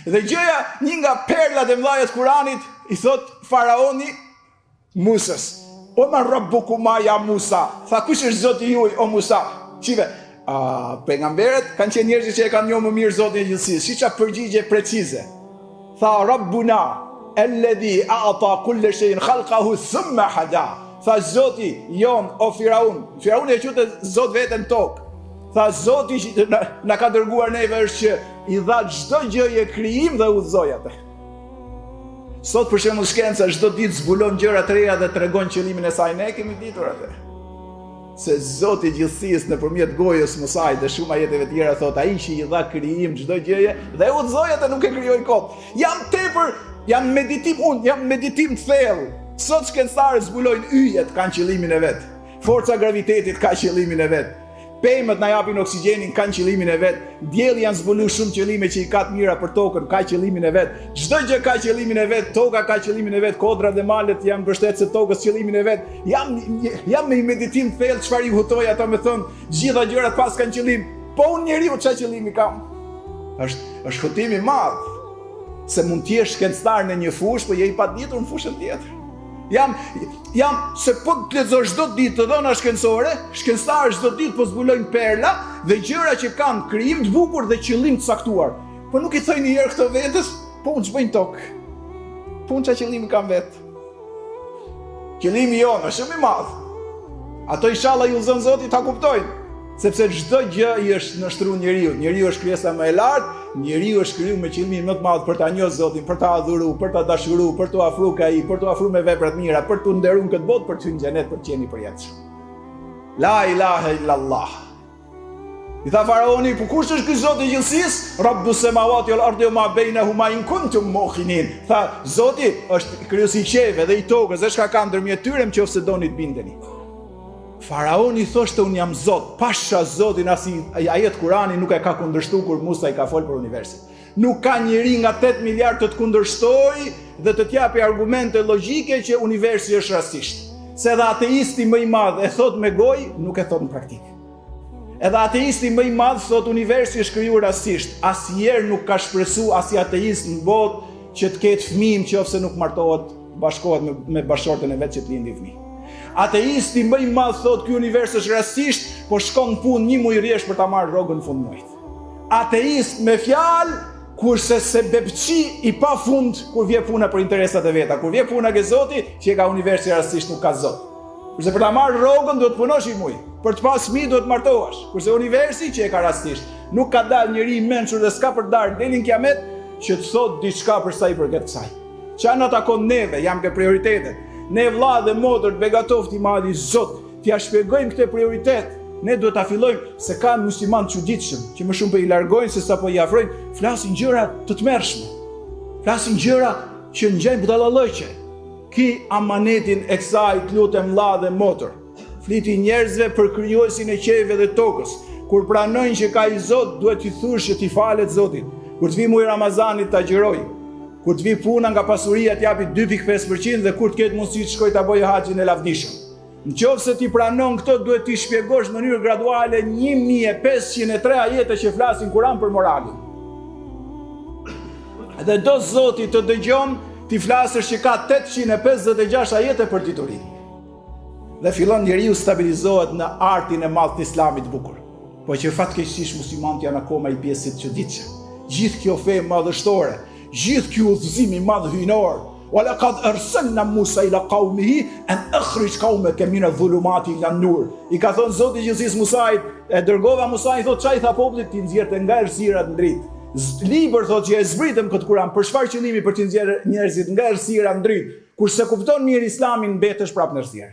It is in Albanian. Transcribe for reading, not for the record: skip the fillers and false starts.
Dhe gjëja, një nga perlat e mëdha të Kuranit, i thot faraoni Musës. O ma rabbukuma ya Musa. Tha, kush është Zoti juaj o Musa? Qive, pejgamberet kanë qenë njerëzit që e kanë njohur më mirë Zotin e gjithësisë. Siç përgjigje precize. Tha, Rabbuna alladhi a'ta kull shay'in khalqahu thumma hada. Tha, Zoti jon o Firaun. Firauni e quhet Zot veten tokë. Tha, Zoti që na ka dërguar neve është që i dha çdo gjëje krijim dhe udhëzoi atë. Sot për shembull shkenca çdo ditë zbulon gjëra të reja dhe tregon qëllimin e saj. Ne kemi ditur atë. Se Zoti i gjithësisë nëpërmjet gojës Musait dhe shumë ajeteve tjera thot ai që i dha krijim çdo gjëje dhe udhëzoi atë, nuk e krijoi kot. Jam meditim thellë. Sot shkencëtarët zbulojnë yjet kanë qëllimin e vet. Forca gravitetit ka qëllimin e vet. Pemët na japin oksigjenin, kanë qëllimin e vet. Dielli janë zbuluar shumë qëllime që i ka të mira për tokën, ka qëllimin e vet. Çdo gjë ka qëllimin e vet, toka ka qëllimin e vet, kodrat dhe malet janë mbështetëse tokës qëllimin e vet. Jam me meditim thellë çfarë i hutoj ata më thon, gjitha gjërat pas kanë qëllim. Po unë njeriu çfarë qëllimi kam? Është hutim i madh. Se mund të jesh shkencëtar në një fushë, po je i paditur në fushën tjetër. Jam se po të lexosh çdo ditë të dhëna shkencore, shkencëtarë çdo ditë po zbulojnë perla dhe gjëra që kanë krijim të bukur dhe qëllim të caktuar. Po nuk i thojnë një herë këto vetes, po unë ç'bëjnë tokë. Po unë ç'a qëllimi kam vetë. Qëllimi jonë është shumë i madh. Ato inshallah ju zon Zoti ta kuptojnë, sepse çdo gjë i është nështruar njeriu. Njeriu është krijesa më e lartë, njeriu është krijuar me qëllimin më të madh për ta njohur Zotin, për ta adhuruar, për ta dashuruar, për t'u afruar ka ai, për t'u afruar me vepra të mira, për t'u nderuar në këtë botë, për të hyrë në xhenet, për të qenë i përjetshëm. La ilaha illallah. I tha faraoni, po kush është ky Zoti i gjithësisë? Rabbus samawati wal ardi wama bainahuma in kuntum muqinin. Tha, Zoti është krijuesi i qiellit dhe i tokës, dhe çka ka ndërmjet tyre nëse doni të bindeni. Faraoni thoshte unë jam Zot, pasha Zotin as ajet Kurani nuk e ka kundërshtuar kur Musa i ka folur për universin. Nuk ka njeri nga 8 miliard të kundërshtoj dhe të t'japi argumente logjike që universi është rastisht. Se edhe ateisti më i madh e thot me gojë, nuk e thot në praktikë. Edhe ateisti më i madh thot universi është krijuar rastisht. Asnjëherë nuk ka shpresuar as i ateist në botë që të ketë fëmijë nëse nuk martohet, bashkohet me bashortën e vet që të lindi fëmijë. Ateisti më i madh thot ky univers është rastisht, po shkon në punë një muj rresht për ta marrë rrogën në fund muajit. Ateist me fjalë, kurse se bebçi i pafund kur vjen puna për interesat e veta, kur vjen puna ke Zoti, që ka universi rastisht nuk ka Zot. Kurse për ta marrë rrogën duhet punosh i muj, për të pas fëmijë duhet martohesh. Kurse universi që e ka rastisht, nuk ka dalë njeri i mençur dhe s'ka për dalë deri në kiamet që të thot diçka për sa i përket kësaj. Çfarë na takon neve, jam ke prioritetet. Ne vlla dhe motër të begatoft i madhi Zot, t'ja shpjegojmë këtë prioritet. Ne duhet ta fillojmë se ka musliman të çuditshëm që më shumë po i largojnë se sa po i afrojnë, flasin gjëra të tmerrshme. Flasin gjëra që ngjajnë budallallëqe. Ki amanetin e kësaj, të lutem vlla dhe motër. Fliti njerëzve për krijuesin e qiellit dhe tokës. Kur pranojnë që ka i Zot, duhet t'i thush që t'i falet Zotit. Kur të vi muaj Ramazanit ta gjëroj. Kur të vi puna nga pasuria t'japi 2.5% dhe kur të ketë mundësi të shkoj ta bëjë haxhin e lavdishëm. Nëse ti pranon këto, duhet t'i shpjegosh në mënyrë graduale 1503 ajete që flasin Kur'an për moralin. Dhe do Zoti të dëgjon ti flasësh që ka 856 ajete për diturinë. Dhe fillon njeriu stabilizohet në artin e madh të Islamit të bukur. Po që fatkeqësisht muslimanët janë akoma i pjesit të çuditshëm. Gjithë kjo fe madhështore, gjithë kjo udhëzim i madh hyjnor. وَلَقَدْ أَرْسَلْنَا مُوسَى إِلَى قَوْمِهِ أَنْ أَخْرِجْ قَوْمَكَ مِنَ الظُّلُمَاتِ إِلَى النُّورِ. I ka thënë Zoti i gjithësisë Musait, e dërgova Musait, thotë çai tha popullit ti nxjerrte nga errësira të dritë. Libër thotë që e zbritëm këtë Kur'an për çfarë qëllimi? Për të nxjerrë njerëzit nga errësira të dritë. Kurse kupton mirë Islamin mbetesh prapë në errësirë.